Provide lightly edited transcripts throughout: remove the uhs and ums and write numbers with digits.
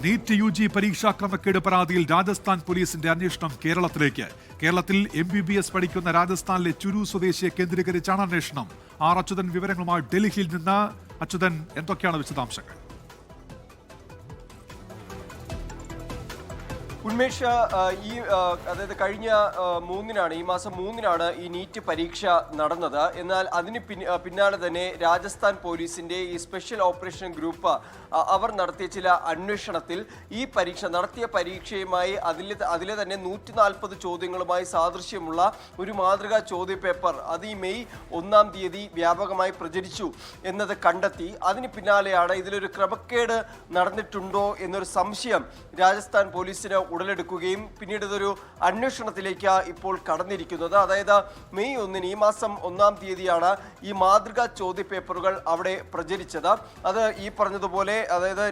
NEET UG പരീക്ഷാ ക്രമക്കേട് പരാതിയിൽ രാജസ്ഥാൻ പോലീസിന്റെ അന്വേഷണം കേരളത്തിലേക്ക്. കേരളത്തിൽ MBBS പഠിക്കുന്ന രാജസ്ഥാനിലെ ചുരു സ്വദേശിയെ കേന്ദ്രീകരിച്ചാണ് അന്വേഷണം. അച്യുതൻ വിവരങ്ങളുമായി ഡൽഹിയിൽ നിന്ന്. അച്യുതൻ, എന്തൊക്കെയാണ് വിശദാംശങ്ങൾ? ഉന്മേഷ്, അതായത് കഴിഞ്ഞ ഈ മാസം 3-നാണ് ഈ നീറ്റ് പരീക്ഷ നടന്നത്. എന്നാൽ അതിന് പിന്നാലെ തന്നെ രാജസ്ഥാൻ പോലീസിന്റെ ഈ സ്പെഷ്യൽ ഓപ്പറേഷൻ ഗ്രൂപ്പ് അവർ നടത്തിയ ചില അന്വേഷണത്തിൽ ഈ നടത്തിയ പരീക്ഷയുമായി അതിലെ തന്നെ 140 ചോദ്യങ്ങളുമായി സാദൃശ്യമുള്ള ഒരു മാതൃകാ ചോദ്യപേപ്പർ അത് ഈ മെയ് 1-ാം തീയതി വ്യാപകമായി പ്രചരിച്ചു എന്നത് കണ്ടെത്തി. അതിന് പിന്നാലെയാണ് ഇതിലൊരു ക്രമക്കേട് നടന്നിട്ടുണ്ടോ എന്നൊരു സംശയം രാജസ്ഥാൻ പോലീസിന് ഉടലെടുക്കുകയും പിന്നീട് ഇതൊരു അന്വേഷണത്തിലേക്ക് ഇപ്പോൾ കടന്നിരിക്കുന്നത്. അതായത് മെയ് 1-ന്, ഈ മാസം 1-ാം തീയതിയാണ് ഈ മാതൃകാ ചോദ്യപേപ്പറുകൾ അവിടെ പ്രചരിച്ചത്. അത് ഈ പറഞ്ഞതുപോലെ അതായത്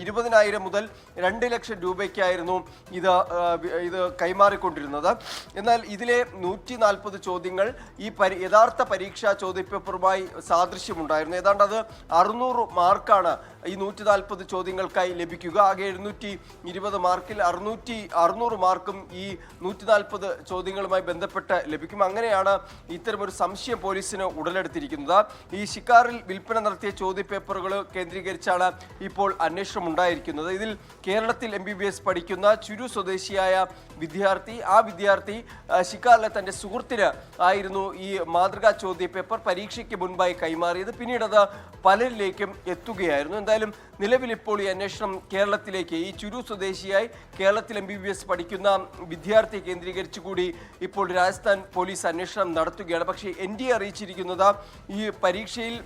20,000 മുതൽ 2 ലക്ഷം രൂപയ്ക്കായിരുന്നു ഇത് കൈമാറിക്കൊണ്ടിരുന്നത്. എന്നാൽ ഇതിലെ 140 ചോദ്യങ്ങൾ ഈ യഥാർത്ഥ പരീക്ഷാ ചോദ്യപേപ്പറുമായി സാദൃശ്യമുണ്ടായിരുന്നു. ഏതാണ്ട് അത് 600 മാർക്കാണ് ഈ 140 ചോദ്യങ്ങൾക്കായി ലഭിക്കുക. ആകെ 720 മാർക്കിൽ 600 മാർക്കും ഈ 140 ചോദ്യങ്ങളുമായി ബന്ധപ്പെട്ട് ലഭിക്കും. അങ്ങനെയാണ് ഇത്തരമൊരു സംശയം പോലീസിന് ഉടലെടുത്തിരിക്കുന്നത്. ഈ ശിക്കാറിൽ വിൽപ്പന നടത്തിയ ചോദ്യപേപ്പറുകൾ കേന്ദ്രീകരിച്ചാണ് ഇപ്പോൾ അന്വേഷണം ഉണ്ടായിരിക്കുന്നത്. ഇതിൽ കേരളത്തിൽ MBBS പഠിക്കുന്ന ചുരു സ്വദേശിയായ വിദ്യാർത്ഥി ശിക്കാറിലെ തന്റെ സുഹൃത്തിന് ആയിരുന്നു ഈ മാതൃകാ ചോദ്യപേപ്പർ പരീക്ഷയ്ക്ക് മുൻപായി കൈമാറിയത്. പിന്നീട് അത് പലരിലേക്കും എത്തുകയായിരുന്നു. എന്തായാലും നിലവിൽ ഇപ്പോൾ ഈ അന്വേഷണം കേരളത്തിലേക്ക്, ഈ ചുരു സ്വദേശിയായി കേരളത്തിൽ MBBS പഠിക്കുന്ന വിദ്യാർത്ഥിയെ കേന്ദ്രീകരിച്ചുകൂടി ഇപ്പോൾ രാജസ്ഥാൻ പോലീസ് അന്വേഷണം നടത്തുകയാണ്. പക്ഷേ NDA അറിയിച്ചിരിക്കുന്നത് ഈ പരീക്ഷയിൽ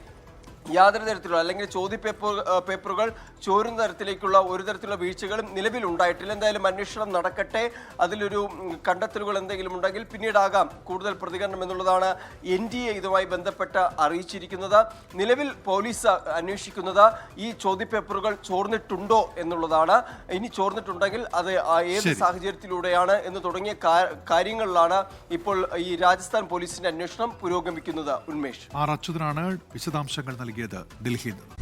യാതൊരു തരത്തിലുള്ള അല്ലെങ്കിൽ ചോദ്യപേപ്പറുകൾ ചോരുന്ന തരത്തിലേക്കുള്ള ഒരു തരത്തിലുള്ള വീഴ്ചകളും നിലവിലുണ്ടായിട്ടില്ല. എന്തായാലും അന്വേഷണം നടക്കട്ടെ. അതിലൊരു കണ്ടെത്തലുകൾ എന്തെങ്കിലും ഉണ്ടെങ്കിൽ പിന്നീടാകാം കൂടുതൽ പ്രതികരണം എന്നുള്ളതാണ് NDA ഇതുമായി ബന്ധപ്പെട്ട് അറിയിച്ചിരിക്കുന്നത്. നിലവിൽ പോലീസ് അന്വേഷിക്കുന്നത് ഈ ചോദ്യപേപ്പറുകൾ ചോർന്നിട്ടുണ്ടോ എന്നുള്ളതാണ്. ഇനി ചോർന്നിട്ടുണ്ടെങ്കിൽ അത് ഏത് സാഹചര്യത്തിലൂടെയാണ് എന്ന് തുടങ്ങിയ കാര്യങ്ങളിലാണ് ഇപ്പോൾ ഈ രാജസ്ഥാൻ പോലീസിന്റെ അന്വേഷണം പുരോഗമിക്കുന്നത്. ഉന്മേഷ്, അച്യുതനാണ് വിശദാംശങ്ങൾ നൽകിയത് ഡൽഹിയിൽ നിന്ന്.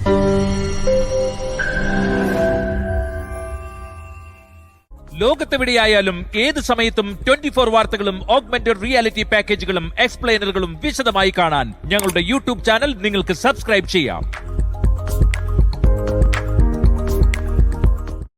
ലോകത്തെവിടെയായാലും ഏത് സമയത്തും 24 വാർത്തകളും ഓഗ്മെന്റഡ് റിയാലിറ്റി പാക്കേജുകളും എക്സ്പ്ലെയിനറുകളും വിശദമായി കാണാൻ ഞങ്ങളുടെ YouTube ചാനൽ നിങ്ങൾക്ക് സബ്സ്ക്രൈബ് ചെയ്യാം.